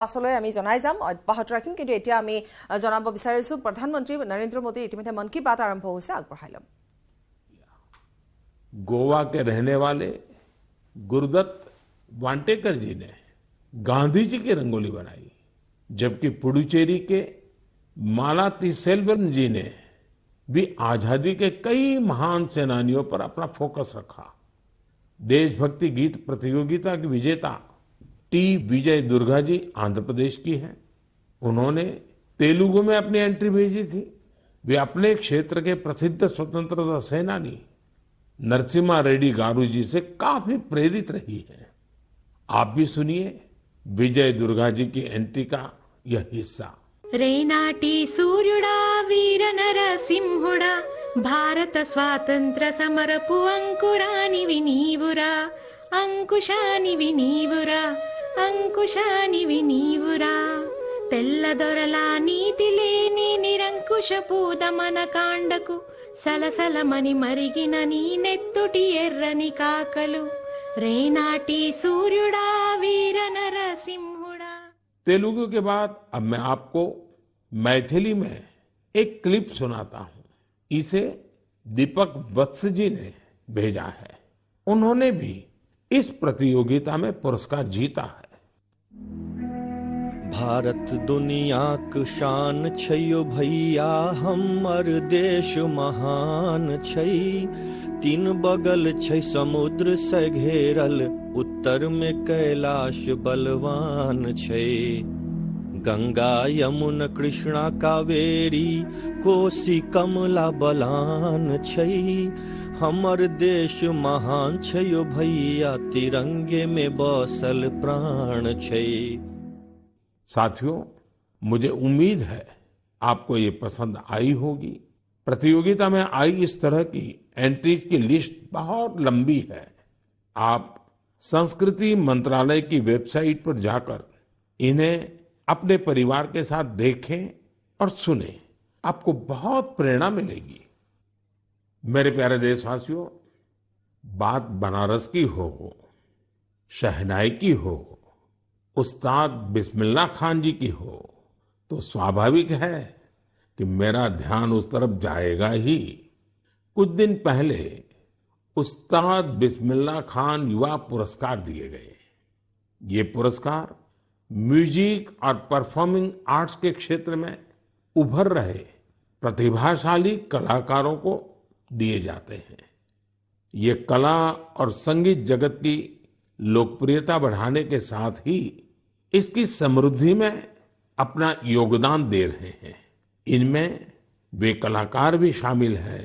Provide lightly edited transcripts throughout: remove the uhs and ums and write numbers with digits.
আসলে আমি জনাই যাম অব্যাহত ৰাখিম কিন্তু এতিয়া আমি জনাব বিচাৰিছো প্ৰধানমন্ত্ৰী নৰেন্দ্ৰ মোদী ইতিমধ্যে মন কি বাত আৰম্ভ হৈছে আগবঢ়াই লম। गोवा के रहने वाले गुरुदत्त वांटेकर जी ने गांधी जी की रंगोली बनाई, जबकि पुडुचेरी के मालातिसेल्वन जी ने भी आजादी के कई महान सेनानियों पर अपना फोकस रखा। देशभक्ति गीत प्रतियोगिता की विजेता टी विजय दुर्गा जी आंध्र प्रदेश की हैं। उन्होंने तेलुगु में अपनी एंट्री भेजी थी। वे अपने क्षेत्र के प्रसिद्ध स्वतंत्रता सेनानी नरसिम्हा रेड्डी गारू जी से काफी प्रेरित रही है। आप भी सुनिए विजय दुर्गा जी की एंट्री का यह हिस्सा। रेनाटी सूर्युडा वीर नरसिंहुडा भारत स्वातंत्र्य समरपु अंकुरानि विनीवुरा अंकुशानि विनीवुरा अंकुशानि विनीवुरा తెల్లదొరల నీతి లేని నిరంకుశపు దమన కాండకు సలసలమని మరిగిన నీ నెత్తుటి ఎర్రని కాకలు రేనాటి సూర్యుడా వీర నరసింహుడా। तेलुगु के बाद अब मैं आपको मैथिली में एक क्लिप सुनाता हूं। इसे दीपक वत्स जी ने भेजा है। उन्होंने भी इस प्रतियोगिता में पुरस्कार जीता है। भारत दुनियाक शान छैयो भैया हमर देश महान छै। तीन बगल छै समुद्र से घेरल उत्तर में कैलाश बलवान छै। गंगा यमुना कृष्णा कावेरी कोसी कमला बलान छै। हमर देश महान छैयो भैया तिरंगे में बसल प्राण छै। साथियों, मुझे उम्मीद है आपको ये पसंद आई होगी। प्रतियोगिता में आई इस तरह की एंट्रीज की लिस्ट बहुत लंबी है। आप संस्कृति मंत्रालय की वेबसाइट पर जाकर इन्हें अपने परिवार के साथ देखें और सुनें। आपको बहुत प्रेरणा मिलेगी। मेरे प्यारे देशवासियों, बात बनारस की हो, शहनाई की हो, उस्ताद बिस्मिल्लाह खान जी की हो, तो स्वाभाविक है कि मेरा ध्यान उस तरफ जाएगा ही। कुछ दिन पहले उस्ताद बिस्मिल्लाह खान युवा पुरस्कार दिए गए। ये पुरस्कार म्यूजिक और परफॉर्मिंग आर्ट्स के क्षेत्र में उभर रहे प्रतिभाशाली कलाकारों को दिए जाते हैं। ये कला और संगीत जगत की लोकप्रियता बढ़ाने के साथ ही इसकी समृद्धि में अपना योगदान दे रहे हैं। इनमें वे कलाकार भी शामिल हैं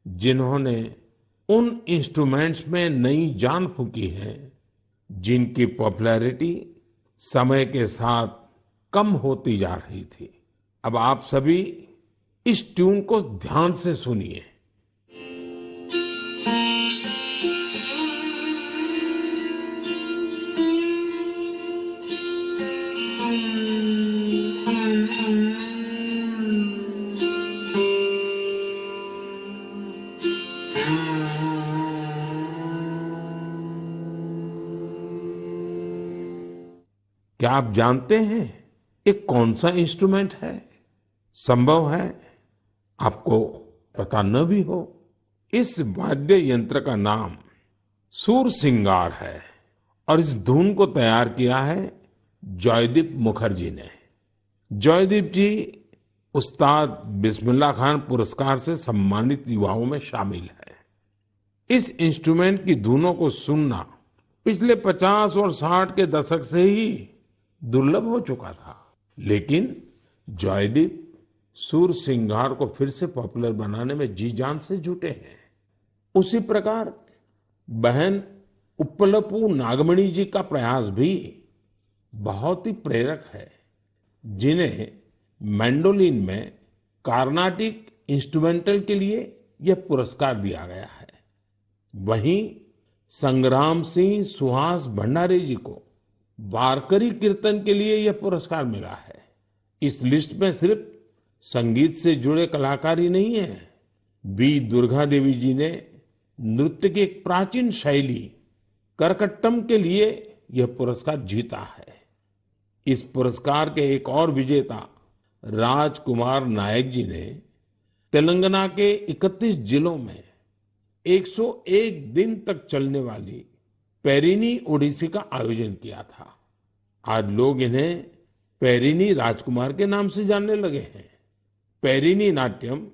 जिन्होंने उन इंस्ट्रूमेंट्स में नई जान फूंकी है जिनकी पॉपुलैरिटी समय के साथ कम होती जा रही थी। अब आप सभी इस ट्यून को ध्यान से सुनिए। क्या आप जानते हैं ये कौन सा इंस्ट्रूमेंट है? संभव है आपको पता न भी हो। इस वाद्य यंत्र का नाम सुरसिंगार है और इस धुन को तैयार किया है जॉयदीप मुखर्जी ने। जॉयदीप जी उस्ताद बिस्मिल्लाह खान पुरस्कार से सम्मानित युवाओं में शामिल है। इस इंस्ट्रूमेंट की धुनों को सुनना पिछले 50 और 60 के दशक से ही दुर्लभ हो चुका था, लेकिन जॉयदीप सुरसिंगार को फिर से पॉपुलर बनाने में जी जान से जुटे हैं। उसी प्रकार बहन उप्पलपू नागमणि जी का प्रयास भी बहुत ही प्रेरक है, जिन्हें मैंडोलिन में कार्नाटिक इंस्ट्रूमेंटल के लिए यह पुरस्कार दिया गया है। वहीं संग्राम सिंह सुहास भंडारे जी को वारकरी कीर्तन के लिए यह पुरस्कार मिला है। इस लिस्ट में सिर्फ संगीत से जुड़े कलाकार ही नहीं है। वी दुर्गा देवी जी ने नृत्य की एक प्राचीन शैली करकट्टम के लिए यह पुरस्कार जीता है। इस पुरस्कार के एक और विजेता राजकुमार नायक जी ने तेलंगाना के 31 जिलों में 101 दिन तक चलने वाली पेरिनी ओडिसी का आयोजन किया था। आज लोग इन्हें पेरिनी राजकुमार के नाम से जानने लगे हैं। पेरिनी नाट्यम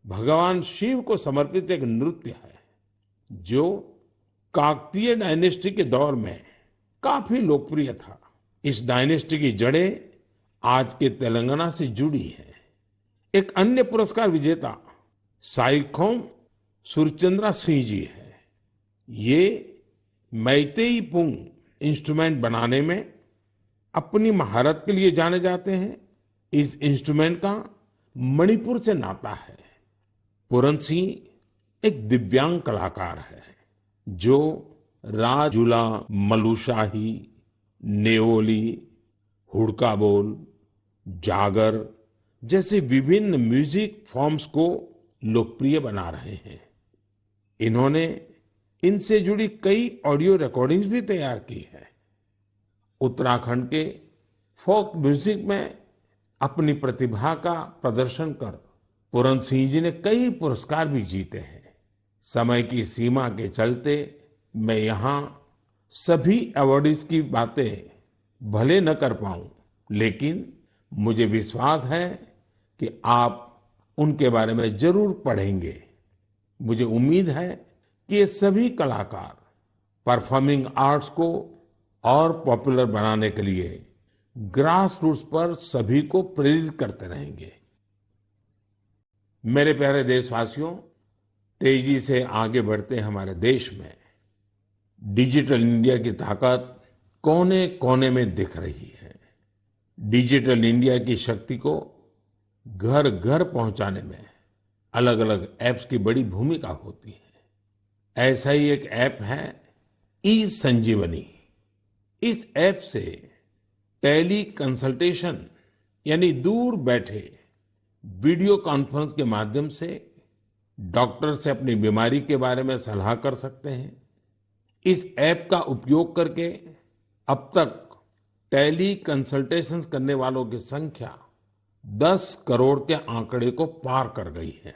भगवान शिव को समर्पित एक नृत्य है जो काकतीय डायनेस्टी के दौर में काफी लोकप्रिय था। इस डायनेस्टी की जड़ें आज के तेलंगाना से जुड़ी हैं। एक अन्य पुरस्कार विजेता साइखोम सुरचंद्रा सिंह जी है। ये मैतेई पुंग इंस्ट्रूमेंट बनाने में अपनी महारत के लिए जाने जाते हैं। इस इंस्ट्रूमेंट का मणिपुर से नाता है। पूरन सिंह एक दिव्यांग कलाकार है जो राजुला, मलुशाही, नेओली, हुड़का बोल, जागर जैसे विभिन्न म्यूजिक फॉर्म्स को लोकप्रिय बना रहे हैं। इन्होंने इनसे जुड़ी कई ऑडियो रिकॉर्डिंग्स भी तैयार की है। उत्तराखंड के फोक म्यूजिक में अपनी प्रतिभा का प्रदर्शन कर पूरन सिंह जी ने कई पुरस्कार भी जीते हैं। समय की सीमा के चलते मैं यहाँ सभी अवार्डीज की बातें भले न कर पाऊं, लेकिन मुझे विश्वास है कि आप उनके बारे में जरूर पढ़ेंगे। मुझे उम्मीद है कि ये सभी कलाकार परफॉर्मिंग आर्ट्स को और पॉपुलर बनाने के लिए ग्रास रूट्स पर सभी को प्रेरित करते रहेंगे। मेरे प्यारे देशवासियों, तेजी से आगे बढ़ते हमारे देश में डिजिटल इंडिया की ताकत कोने कोने में दिख रही है। डिजिटल इंडिया की शक्ति को घर घर पहुंचाने में अलग अलग ऐप्स की बड़ी भूमिका होती है। ऐसा ही एक ऐप है ई संजीवनी। इस ऐप से टेली कंसल्टेशन यानी दूर बैठे वीडियो कॉन्फ्रेंस के माध्यम से डॉक्टर से अपनी बीमारी के बारे में सलाह कर सकते हैं। इस ऐप का उपयोग करके अब तक टेली कंसल्टेशन करने वालों की संख्या 10 करोड़ के आंकड़े को पार कर गई है।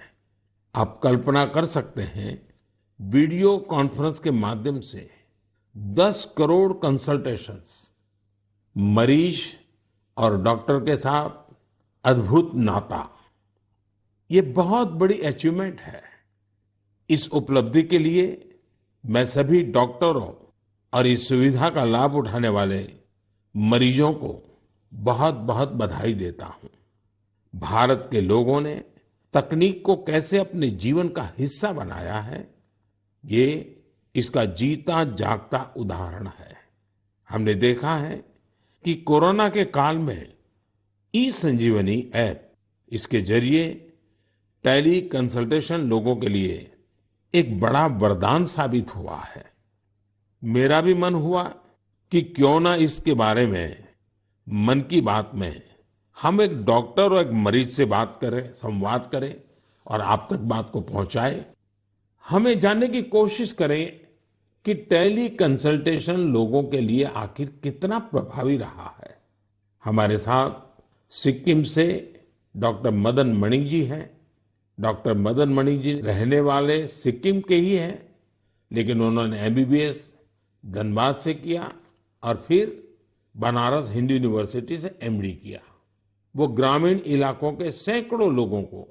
आप कल्पना कर सकते हैं, वीडियो कॉन्फ्रेंस के माध्यम से 10 करोड़ कंसल्टेशंस, मरीज और डॉक्टर के साथ अद्भुत नाता। ये बहुत बड़ी अचीवमेंट है। इस उपलब्धि के लिए मैं सभी डॉक्टरों और इस सुविधा का लाभ उठाने वाले मरीजों को बहुत बहुत बधाई देता हूं। भारत के लोगों ने तकनीक को कैसे अपने जीवन का हिस्सा बनाया है, ये इसका जीता जागता उदाहरण है। हमने देखा है कि कोरोना के काल में ई संजीवनी ऐप, इसके जरिए टेली कंसल्टेशन लोगों के लिए एक बड़ा वरदान साबित हुआ है। मेरा भी मन हुआ कि क्यों ना इसके बारे में मन की बात में हम एक डॉक्टर और एक मरीज से बात करें, संवाद करें और आप तक बात को पहुंचाएं। हमें जानने की कोशिश करें कि टेली कंसल्टेशन लोगों के लिए आखिर कितना प्रभावी रहा है। हमारे साथ सिक्किम से डॉक्टर मदन मणि जी हैं। डॉक्टर मदन मणि जी रहने वाले सिक्किम के ही हैं, लेकिन उन्होंने एमबीबीएस धनबाद से किया और फिर बनारस हिंदू यूनिवर्सिटी से एमडी किया। वो ग्रामीण इलाकों के सैकड़ों लोगों को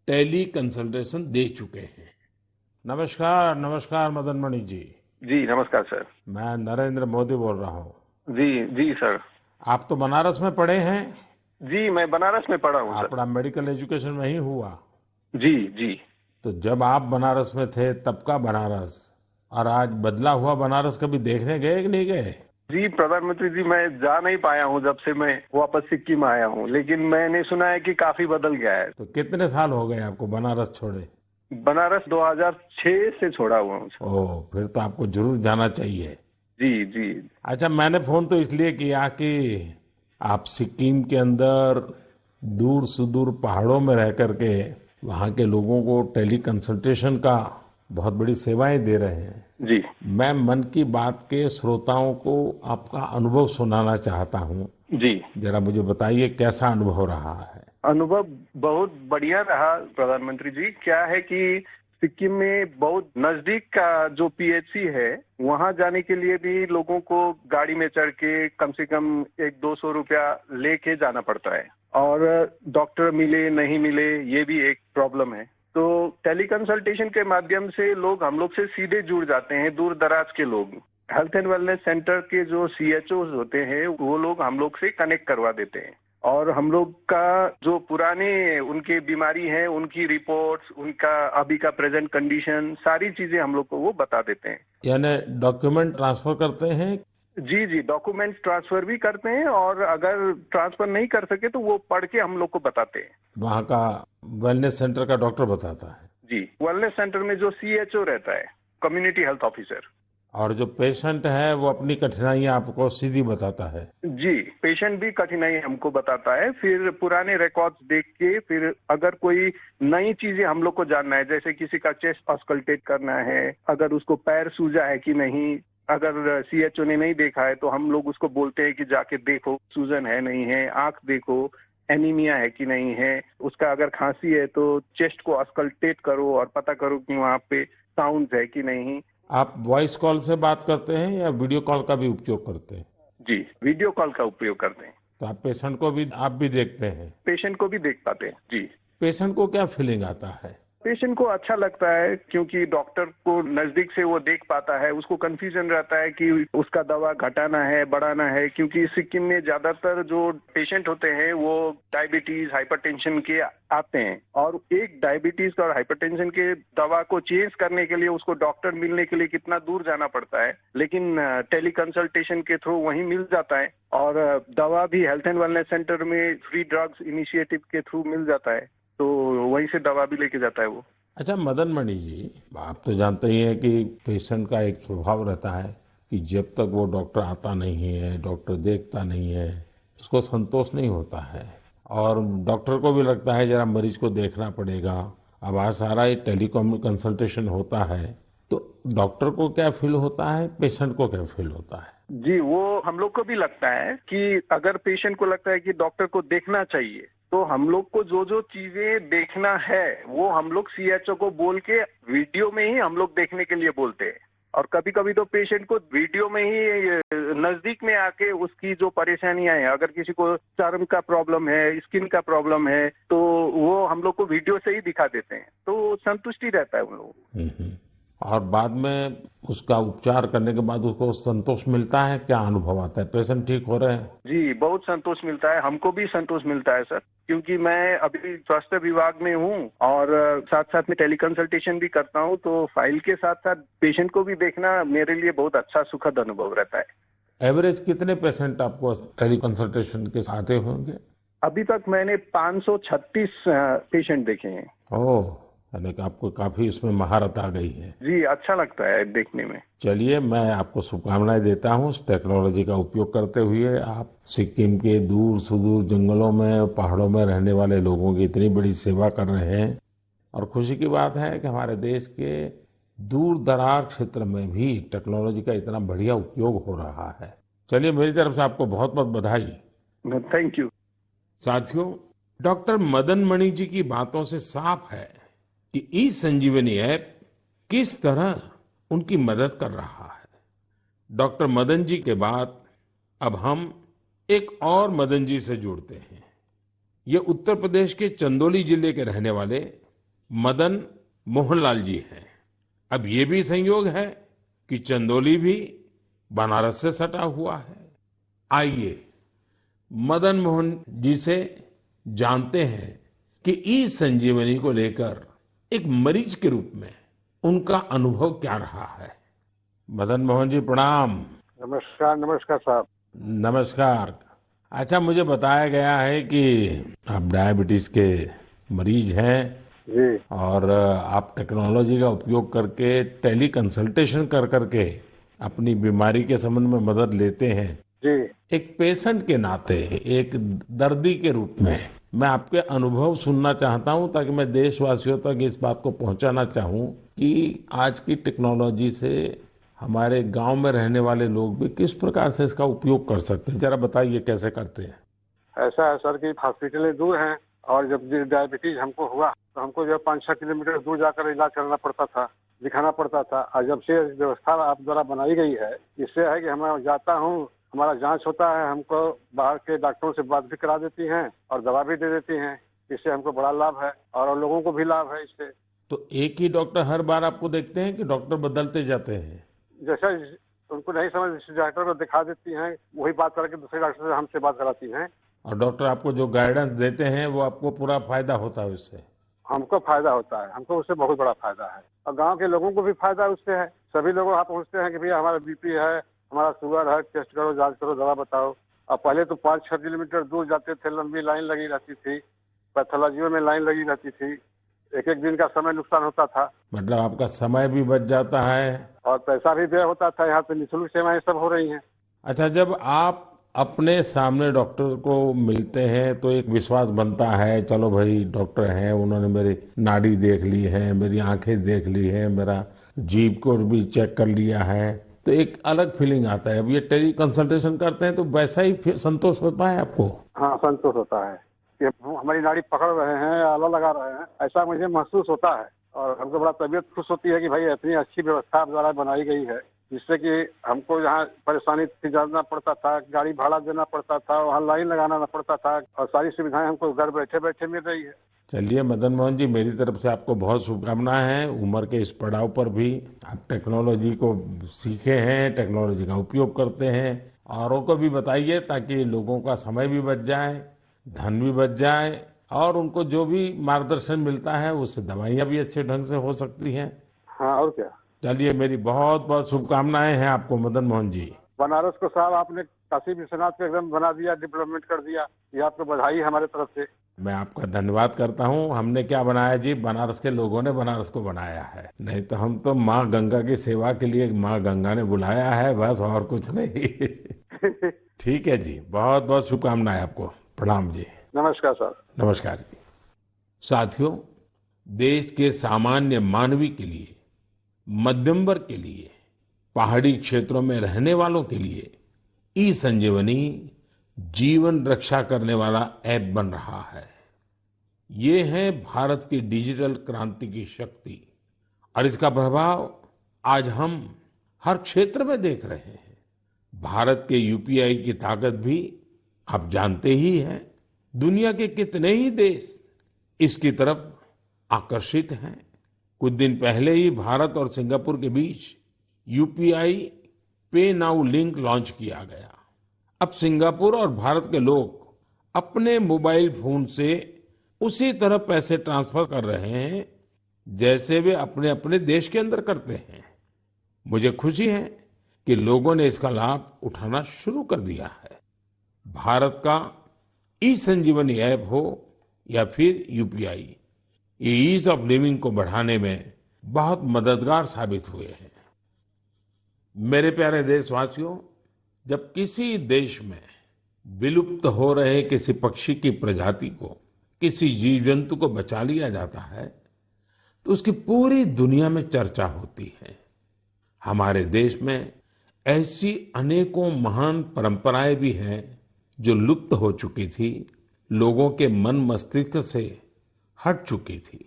टेली कंसल्टेशन दे चुके हैं। नमस्कार, नमस्कार मदन मणि जी। जी नमस्कार सर। मैं नरेंद्र मोदी बोल रहा हूँ। जी जी सर। आप तो बनारस में पढ़े हैं? जी मैं बनारस में पढ़ा हूँ सर। अपना मेडिकल एजुकेशन वहीं हुआ? जी जी। तो जब आप बनारस में थे तब का बनारस और आज बदला हुआ बनारस कभी देखने गए कि नहीं गए? जी प्रधानमंत्री जी, मैं जा नहीं पाया हूँ जब से मैं वापस सिक्किम आया हूँ, लेकिन मैंने सुना है कि काफी बदल गया है। तो कितने साल हो गए आपको बनारस छोड़े? बनारस 2006 से छोड़ा हुआ हूँ। ओह, फिर तो आपको जरूर जाना चाहिए। जी जी। अच्छा, मैंने फोन तो इसलिए किया कि आप सिक्किम के अंदर दूर सुदूर पहाड़ों में रह करके वहाँ के लोगों को टेली कंसल्टेशन का बहुत बड़ी सेवाएं दे रहे हैं। जी। मैं मन की बात के श्रोताओं को आपका अनुभव सुनाना चाहता हूँ जी, जरा मुझे बताइए कैसा अनुभव रहा है। अनुभव बहुत बढ़िया रहा प्रधानमंत्री जी। क्या है कि सिक्किम में बहुत नजदीक का जो पीएचसी है, वहां जाने के लिए भी लोगों को गाड़ी में चढ़ के कम से कम 100-200 रुपया लेके जाना पड़ता है, और डॉक्टर मिले नहीं मिले ये भी एक प्रॉब्लम है। तो टेलीकंसल्टेशन के माध्यम से हम लोग से सीधे जुड़ जाते हैं, दूर दराज के लोग। हेल्थ एंड वेलनेस सेंटर के जो सीएचओ होते हैं वो लोग हम लोग से कनेक्ट करवा देते हैं, और हम लोग का जो पुराने उनकी बीमारी है, उनकी रिपोर्ट्स, उनका अभी का प्रेजेंट कंडीशन, सारी चीजें हम लोग को वो बता देते हैं। यानी डॉक्यूमेंट ट्रांसफर करते हैं। जी जी, डॉक्यूमेंट्स ट्रांसफर भी करते हैं, और अगर ट्रांसफर नहीं कर सके तो वो पढ़ के हम लोग को बताते हैं। वहाँ का वेलनेस सेंटर का डॉक्टर बताता है। जी, वेलनेस सेंटर में जो सीएचओ रहता है, कम्युनिटी हेल्थ ऑफिसर, और जो पेशेंट है वो अपनी कठिनाइयां आपको सीधी बताता है। जी, पेशेंट भी कठिनाई हमको बताता है। फिर पुराने रिकॉर्ड्स देख के, फिर अगर कोई नई चीजें हम लोग को जानना है, जैसे किसी का चेस्ट ऑस्कल्टेट करना है, अगर उसको पैर सूजा है कि नहीं, अगर सीएचओ ने नहीं देखा है तो हम लोग उसको बोलते हैं कि जाके देखो सूजन है नहीं है, आंख देखो, एनीमिया है कि नहीं है, उसका अगर खांसी है तो चेस्ट को ऑस्कल्टेट करो और पता करो कि वहाँ पे साउंड है कि नहीं। आप वॉइस कॉल से बात करते हैं या वीडियो कॉल का भी उपयोग करते हैं? जी, वीडियो कॉल का उपयोग करते हैं। तो आप पेशेंट को भी आप भी देखते हैं? पेशेंट को भी देख पाते हैं। जी, पेशेंट को क्या फीलिंग आता है? पेशेंट को अच्छा लगता है, क्योंकि डॉक्टर को नजदीक से वो देख पाता है। उसको कंफ्यूजन रहता है कि उसका दवा घटाना है, बढ़ाना है, क्योंकि सिक्किम में ज्यादातर जो पेशेंट होते हैं वो डायबिटीज, हाइपरटेंशन के आते हैं, और एक डायबिटीज और हाइपरटेंशन के दवा को चेंज करने के लिए उसको डॉक्टर मिलने के लिए कितना दूर जाना पड़ता है, लेकिन टेली कंसल्टेशन के थ्रू वहीं मिल जाता है, और दवा भी हेल्थ एंड वेलनेस सेंटर में फ्री ड्रग्स इनिशिएटिव के थ्रू मिल जाता है, तो वहीं से दवा भी लेके जाता है वो। अच्छा मदन मणि जी, आप तो जानते ही हैं कि पेशेंट का एक स्वभाव रहता है कि जब तक वो डॉक्टर आता नहीं है, डॉक्टर देखता नहीं है, उसको संतोष नहीं होता है, और डॉक्टर को भी लगता है जरा मरीज को देखना पड़ेगा। अब आज सारा ये टेलीकॉम कंसल्टेशन होता है, तो डॉक्टर को क्या फील होता है, पेशेंट को क्या फील होता है? जी, वो हम लोग को भी लगता है कि अगर पेशेंट को लगता है कि डॉक्टर को देखना चाहिए, तो हम लोग को जो जो चीजें देखना है वो हम लोग सीएचओ को बोल के वीडियो में ही हम लोग देखने के लिए बोलते हैं। और कभी कभी तो पेशेंट को वीडियो में ही नजदीक में आके उसकी जो परेशानियां हैं, अगर किसी को चर्म का प्रॉब्लम है, स्किन का प्रॉब्लम है, तो वो हम लोग को वीडियो से ही दिखा देते हैं, तो संतुष्टि रहता है उन लोगों को। और बाद में उसका उपचार करने के बाद उसको संतोष मिलता है, क्या अनुभव आता है? पेशेंट ठीक हो रहे हैं? जी, बहुत संतोष मिलता है, हमको भी संतोष मिलता है सर, क्योंकि मैं अभी स्वास्थ्य विभाग में हूँ और साथ साथ में टेलीकंसल्टेशन भी करता हूँ, तो फाइल के साथ साथ पेशेंट को भी देखना मेरे लिए बहुत अच्छा सुखद अनुभव रहता है। एवरेज कितने पेशेंट आपको टेलीकंसल्टेशन के साथ आते होंगे? अभी तक मैंने 536 पेशेंट देखे हैं। ओह, यानी कि आपको काफी इसमें महारत आ गई है। जी, अच्छा लगता है देखने में। चलिए, मैं आपको शुभकामनाएं देता हूँ। इस टेक्नोलॉजी का उपयोग करते हुए आप सिक्किम के दूर सुदूर जंगलों में, पहाड़ों में रहने वाले लोगों की इतनी बड़ी सेवा कर रहे हैं, और खुशी की बात है कि हमारे देश के दूर दराज क्षेत्र में भी टेक्नोलॉजी का इतना बढ़िया उपयोग हो रहा है। चलिए, मेरी तरफ से आपको बहुत बहुत बधाई। Thank you. साथियों, डॉक्टर मदन मणि जी की बातों से साफ है कि ई संजीवनी ऐप किस तरह उनकी मदद कर रहा है। डॉक्टर मदन जी के बाद अब हम एक और मदन जी से जुड़ते हैं। ये उत्तर प्रदेश के चंदौली जिले के रहने वाले मदन मोहनलाल जी हैं। अब ये भी संयोग है कि चंदौली भी बनारस से सटा हुआ है। आइए मदन मोहन जी से जानते हैं कि ई संजीवनी को लेकर एक मरीज के रूप में उनका अनुभव क्या रहा है। मदन मोहन जी प्रणाम। नमस्कार। नमस्कार साहब। नमस्कार। अच्छा, मुझे बताया गया है कि आप डायबिटीज के मरीज हैं जी। और आप टेक्नोलॉजी का उपयोग करके टेली कंसल्टेशन कर करके अपनी बीमारी के संबंध में मदद लेते हैं। जी। एक पेशेंट के नाते, एक दर्दी के रूप में मैं आपके अनुभव सुनना चाहता हूं, ताकि मैं देशवासियों तक इस बात को पहुंचाना चाहूं कि आज की टेक्नोलॉजी से हमारे गांव में रहने वाले लोग भी किस प्रकार से इसका उपयोग कर सकते हैं, जरा बताइए कैसे करते हैं। ऐसा है सर कि हॉस्पिटलें दूर हैं और जब डायबिटीज हमको हुआ तो हमको जो 5-6 किलोमीटर दूर जाकर इलाज करना पड़ता था, दिखाना पड़ता था। और जब से व्यवस्था आप द्वारा बनाई गई है, इससे है कि मैं जाता हूँ, हमारा जांच होता है, हमको बाहर के डॉक्टरों से बात भी करा देती हैं और दवा भी दे देती हैं। इससे हमको बड़ा लाभ है और लोगों को भी लाभ है इससे। तो एक ही डॉक्टर हर बार आपको देखते हैं कि डॉक्टर बदलते जाते हैं? जैसा उनको नहीं समझ जिस डॉक्टर को दिखा देती हैं, वही बात करके दूसरे डॉक्टर से हमसे बात कराती हैं। और डॉक्टर आपको जो गाइडेंस देते हैं वो आपको पूरा फायदा होता है उससे? हमको फायदा होता है, हमको उससे बहुत बड़ा फायदा है और गांव के लोगों को भी फायदा उससे है। सभी लोग वहाँ पहुँचते हैं कि भैया हमारा बीपी है, हमारा शुगर है, टेस्ट करो, जांच करो, दवा बताओ। अब पहले तो 5-6 किलोमीटर दूर जाते थे, लंबी लाइन लगी रहती थी, पैथोलॉजियों में लाइन लगी रहती थी, एक दिन का समय नुकसान होता था। मतलब आपका समय भी बच जाता है और पैसा भी व्यय होता था। यहाँ पे निःशुल्क सेवाएं सब हो रही हैं। अच्छा, जब आप अपने सामने डॉक्टर को मिलते हैं तो एक विश्वास बनता है, चलो भाई डॉक्टर हैं, उन्होंने मेरी नाड़ी देख ली है, मेरी आंखें देख ली है, मेरा जीभ को भी चेक कर लिया है, तो एक अलग फीलिंग आता है। अब ये टेली कंसल्टेशन करते हैं तो वैसा ही संतोष होता है आपको? हाँ, संतोष होता है कि हमारी नाड़ी पकड़ रहे हैं, आला लगा रहे हैं, ऐसा मुझे महसूस होता है। और हमको बड़ा तबीयत खुश होती है कि भाई इतनी अच्छी व्यवस्था आप द्वारा बनाई गई है, जिससे कि हमको यहाँ परेशानी से जाना पड़ता था, गाड़ी भाड़ा देना पड़ता था, वहाँ लाइन लगाना पड़ता था, और सारी सुविधाएं हमको घर बैठे बैठे मिल रही है। चलिए मदन मोहन जी, मेरी तरफ से आपको बहुत शुभकामनाएं हैं। उम्र के इस पड़ाव पर भी आप टेक्नोलॉजी को सीखे हैं, टेक्नोलॉजी का उपयोग करते हैं। औरों को भी बताइए ताकि लोगों का समय भी बच जाए, धन भी बच जाए और उनको जो भी मार्गदर्शन मिलता है उससे दवाइयाँ भी अच्छे ढंग से हो सकती हैं। हाँ, और क्या। चलिए, मेरी बहुत बहुत शुभकामनाएं हैं आपको मदन मोहन जी। बनारस को साहब आपने काशी विश्वनाथ को एकदम बना दिया, डेवलपमेंट कर दिया, ये आपको बधाई हमारे तरफ से। मैं आपका धन्यवाद करता हूँ। हमने क्या बनाया जी, बनारस के लोगों ने बनारस को बनाया है। नहीं तो हम तो माँ गंगा की सेवा के लिए माँ गंगा ने बुलाया है, बस और कुछ नहीं। ठीक है जी, बहुत बहुत शुभकामनाएं आपको। प्रणाम जी। नमस्कार सर। नमस्कार जी। साथियों, देश के सामान्य मानवी के लिए, मध्यम वर्ग के लिए, पहाड़ी क्षेत्रों में रहने वालों के लिए ई संजीवनी जीवन रक्षा करने वाला ऐप बन रहा है। ये है भारत की डिजिटल क्रांति की शक्ति और इसका प्रभाव आज हम हर क्षेत्र में देख रहे हैं। भारत के यूपीआई की ताकत भी आप जानते ही हैं। दुनिया के कितने ही देश इसकी तरफ आकर्षित हैं। कुछ दिन पहले ही भारत और सिंगापुर के बीच यूपीआई पे नाउ लिंक लॉन्च किया गया। अब सिंगापुर और भारत के लोग अपने मोबाइल फोन से उसी तरह पैसे ट्रांसफर कर रहे हैं जैसे वे अपने अपने देश के अंदर करते हैं। मुझे खुशी है कि लोगों ने इसका लाभ उठाना शुरू कर दिया है। भारत का ई संजीवनी ऐप हो या फिर यूपीआई, ये ईज ऑफ लिविंग को बढ़ाने में बहुत मददगार साबित हुए हैं। मेरे प्यारे देशवासियों, जब किसी देश में विलुप्त हो रहे किसी पक्षी की प्रजाति को, किसी जीव जंतु को बचा लिया जाता है तो उसकी पूरी दुनिया में चर्चा होती है। हमारे देश में ऐसी अनेकों महान परंपराएं भी हैं जो लुप्त हो चुकी थी, लोगों के मन मस्तिष्क से हट चुकी थी,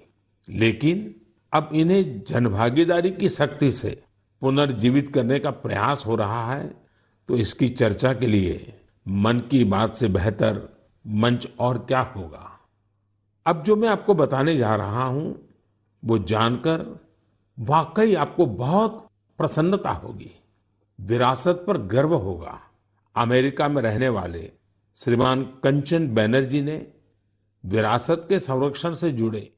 लेकिन अब इन्हें जनभागीदारी की शक्ति से पुनर्जीवित करने का प्रयास हो रहा है। तो इसकी चर्चा के लिए मन की बात से बेहतर मंच और क्या होगा। अब जो मैं आपको बताने जा रहा हूं वो जानकर वाकई आपको बहुत प्रसन्नता होगी, विरासत पर गर्व होगा। अमेरिका में रहने वाले श्रीमान कंचन बैनर्जी ने विरासत के संरक्षण से जुड़े